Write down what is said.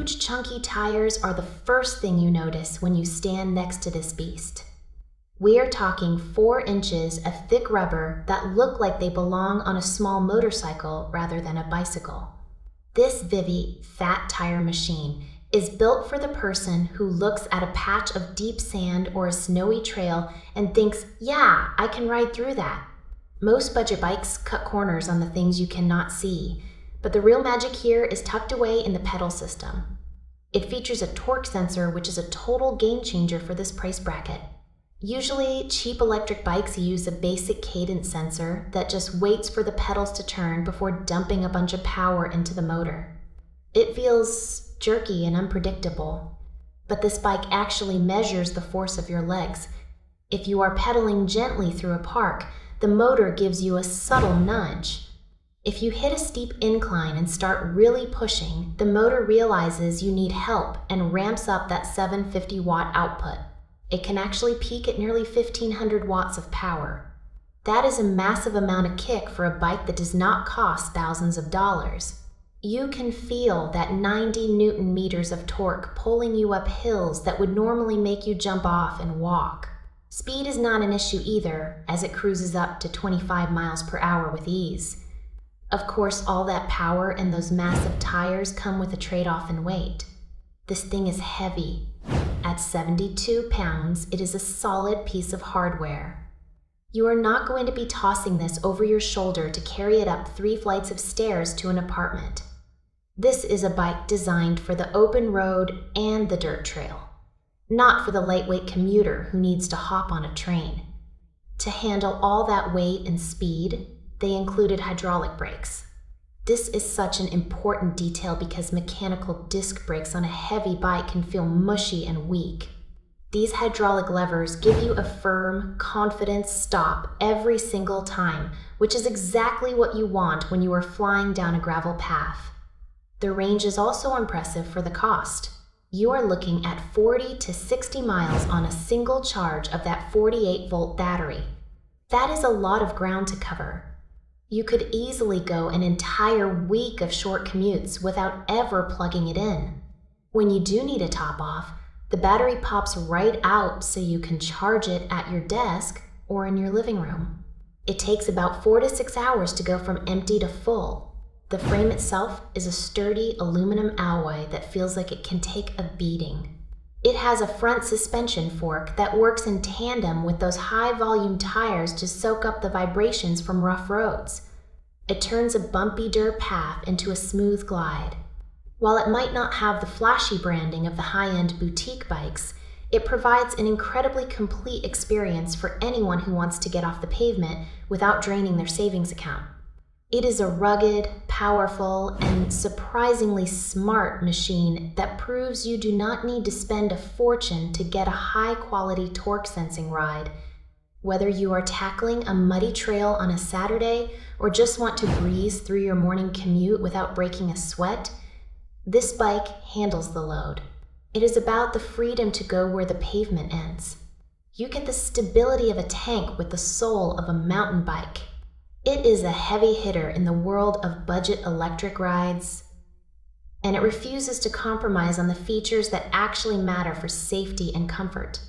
huge chunky tires are the first thing you notice when you stand next to this beast. We are talking 4 inches of thick rubber that look like they belong on a small motorcycle rather than a bicycle. This Vivi fat tire machine is built for the person who looks at a patch of deep sand or a snowy trail and thinks, yeah, I can ride through that. Most budget bikes cut corners on the things you cannot see, but the real magic here is tucked away in the pedal system. It features a torque sensor, which is a total game changer for this price bracket. Usually, cheap electric bikes use a basic cadence sensor that just waits for the pedals to turn before dumping a bunch of power into the motor. It feels jerky and unpredictable, but this bike actually measures the force of your legs. If you are pedaling gently through a park, the motor gives you a subtle nudge. If you hit a steep incline and start really pushing, the motor realizes you need help and ramps up that 750-watt output. It can actually peak at nearly 1,500 watts of power. That is a massive amount of kick for a bike that does not cost thousands of dollars. You can feel that 90 Newton meters of torque pulling you up hills that would normally make you jump off and walk. Speed is not an issue either, as it cruises up to 25 miles per hour with ease. Of course, all that power and those massive tires come with a trade-off in weight. This thing is heavy. At 72 pounds, it is a solid piece of hardware. You are not going to be tossing this over your shoulder to carry it up 3 flights of stairs to an apartment. This is a bike designed for the open road and the dirt trail, not for the lightweight commuter who needs to hop on a train. To handle all that weight and speed, they included hydraulic brakes. This is such an important detail because mechanical disc brakes on a heavy bike can feel mushy and weak. These hydraulic levers give you a firm, confident stop every single time, which is exactly what you want when you are flying down a gravel path. The range is also impressive for the cost. You are looking at 40 to 60 miles on a single charge of that 48-volt battery. That is a lot of ground to cover. You could easily go an entire week of short commutes without ever plugging it in. When you do need a top off, the battery pops right out so you can charge it at your desk or in your living room. It takes about 4 to 6 hours to go from empty to full. The frame itself is a sturdy aluminum alloy that feels like it can take a beating. It has a front suspension fork that works in tandem with those high-volume tires to soak up the vibrations from rough roads. It turns a bumpy dirt path into a smooth glide. While it might not have the flashy branding of the high-end boutique bikes, it provides an incredibly complete experience for anyone who wants to get off the pavement without draining their savings account. It is a rugged, powerful, and surprisingly smart machine that proves you do not need to spend a fortune to get a high-quality torque-sensing ride. Whether you are tackling a muddy trail on a Saturday or just want to breeze through your morning commute without breaking a sweat, this bike handles the load. It is about the freedom to go where the pavement ends. You get the stability of a tank with the soul of a mountain bike. It is a heavy hitter in the world of budget electric rides, and it refuses to compromise on the features that actually matter for safety and comfort.